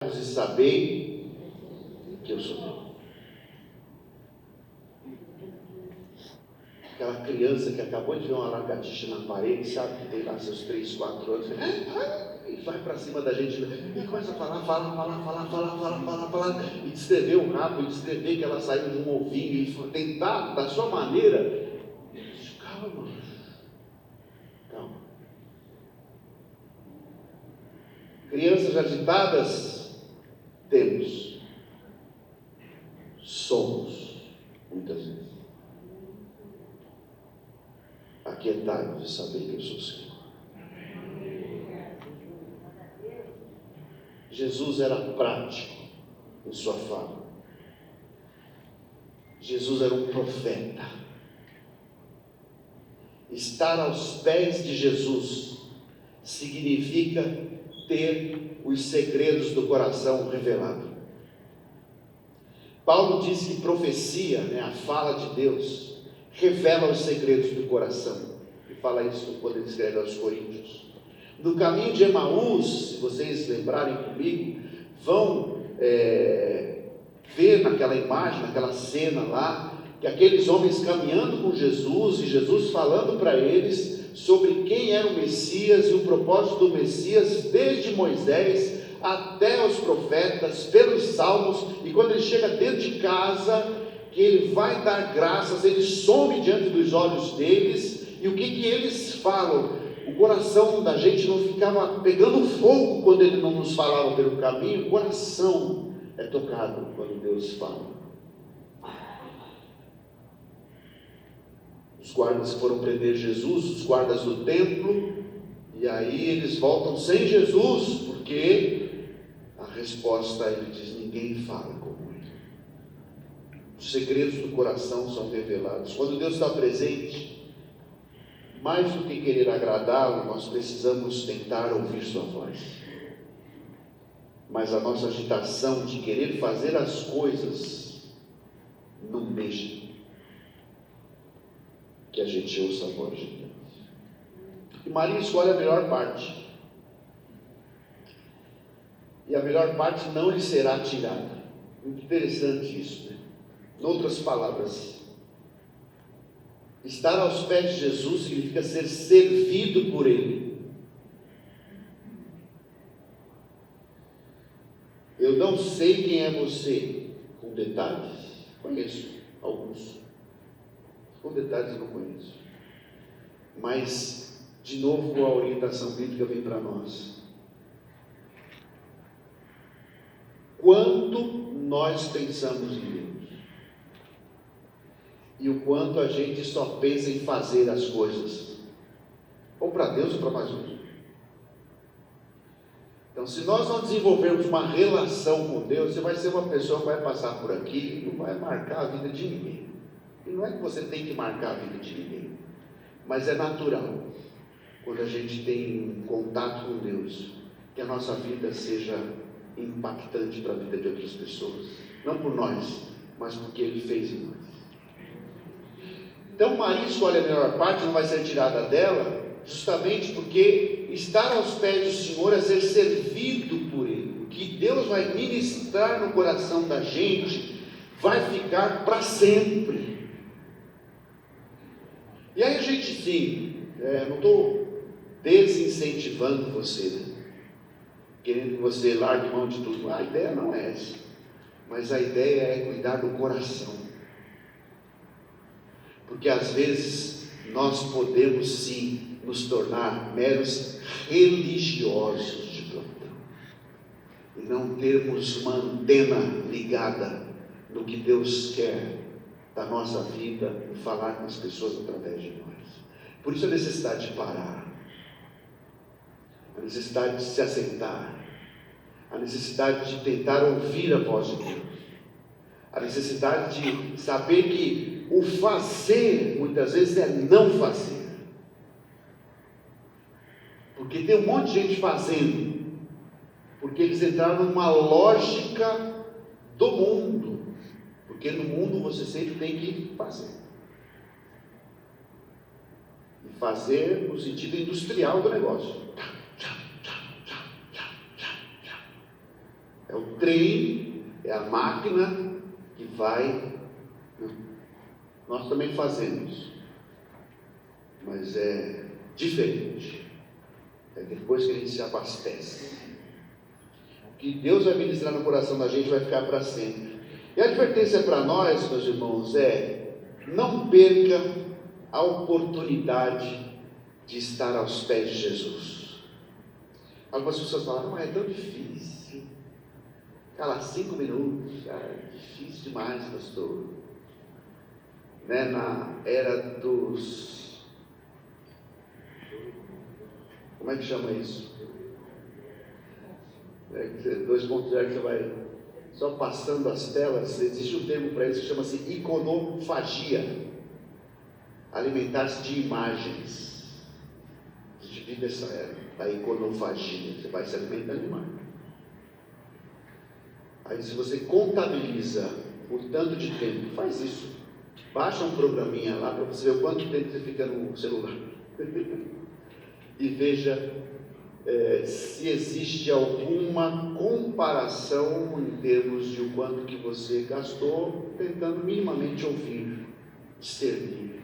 e sabei que eu sou Deus. Aquela criança que acabou de ver uma lagartixa na parede, sabe que tem lá seus 3, 4 anos, e vai para cima da gente e começa a falar, e descrever o rabo, e descrever que ela saiu de um ovinho, e tentar da sua maneira. Calma, calma. Crianças agitadas, temos, somos, muitas vezes. Aquietai-vos e saber que eu sou o Senhor. Jesus era prático em sua fala. Jesus era um profeta. Estar aos pés de Jesus significa ter os segredos do coração revelado. Paulo diz que profecia, a fala de Deus, revela os segredos do coração. E fala isso quando ele escreve aos Coríntios. No caminho de Emaús, se vocês lembrarem comigo, vão ver naquela imagem, naquela cena lá, que aqueles homens caminhando com Jesus, e Jesus falando para eles sobre quem era o Messias e o propósito do Messias, desde Moisés até os profetas, pelos salmos, e quando ele chega dentro de casa, que ele vai dar graças, ele some diante dos olhos deles, e o que eles falam? O coração da gente não ficava pegando fogo quando ele não nos falava pelo caminho. O coração é tocado quando Deus fala. Os guardas foram prender Jesus, os guardas do templo, e aí eles voltam sem Jesus, porque a resposta, ele diz, ninguém fala como ele. Os segredos do coração são revelados. Quando Deus está presente, mais do que querer agradá-lo, nós precisamos tentar ouvir sua voz. Mas a nossa agitação de querer fazer as coisas não deixa que a gente ouça a voz de Deus. E Maria escolhe a melhor parte. E a melhor parte não lhe será tirada. Muito interessante isso, Em outras palavras, estar aos pés de Jesus significa ser servido por Ele. Eu não sei quem é você, com detalhes. Conheço alguns. Com detalhes eu não conheço. Mas, de novo, a orientação bíblica vem para nós. Quanto nós pensamos em Deus. E o quanto a gente só pensa em fazer as coisas. Ou para Deus ou para mais um. Então, se nós não desenvolvermos uma relação com Deus, você vai ser uma pessoa que vai passar por aqui e não vai marcar a vida de ninguém. E não é que você tem que marcar a vida de ninguém, mas é natural, quando a gente tem um contato com Deus, que a nossa vida seja impactante para a vida de outras pessoas. Não por nós, mas porque Ele fez em nós. Então, Maria escolhe a melhor parte, não vai ser tirada dela, justamente porque estar aos pés do Senhor é ser servido por Ele. O que Deus vai ministrar no coração da gente vai ficar para sempre. E aí a gente, sim, não estou desincentivando você, querendo que você largue mão de tudo. A ideia não é essa, mas a ideia é cuidar do coração. Porque às vezes nós podemos sim nos tornar meros religiosos de plantão e não termos uma antena ligada no que Deus quer da nossa vida e falar com as pessoas através de nós. Por isso a necessidade de parar, a necessidade de se assentar, a necessidade de tentar ouvir a voz de Deus, a necessidade de saber que o fazer, muitas vezes, é não fazer. Porque tem um monte de gente fazendo, porque eles entraram numa lógica do mundo. Porque no mundo você sempre tem que fazer. E fazer no sentido industrial do negócio. É o trem, é a máquina que vai. Nós também fazemos, mas é diferente. É depois que a gente se abastece. O que Deus vai ministrar no coração da gente vai ficar para sempre. E a advertência para nós, meus irmãos, é: não perca a oportunidade de estar aos pés de Jesus. Algumas pessoas falam, mas é tão difícil. Ficar lá 5 minutos, é difícil demais, pastor. Né? Na era dos... Como é que chama isso? 2.0, que você vai só passando as telas. Existe um termo para isso que chama-se iconofagia. Alimentar-se de imagens. A gente vive essa era da iconofagia. Você vai se alimentando de imagem. Aí, se você contabiliza o tanto de tempo, faz isso. Baixa um programinha lá para você ver o quanto tempo você fica no celular. E veja se existe alguma comparação em termos de o quanto que você gastou tentando minimamente ouvir, discernir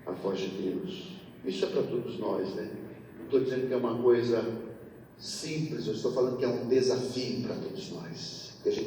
a voz de Deus. Isso é para todos nós, né? Não estou dizendo que é uma coisa simples, eu estou falando que é um desafio para todos nós. Que a gente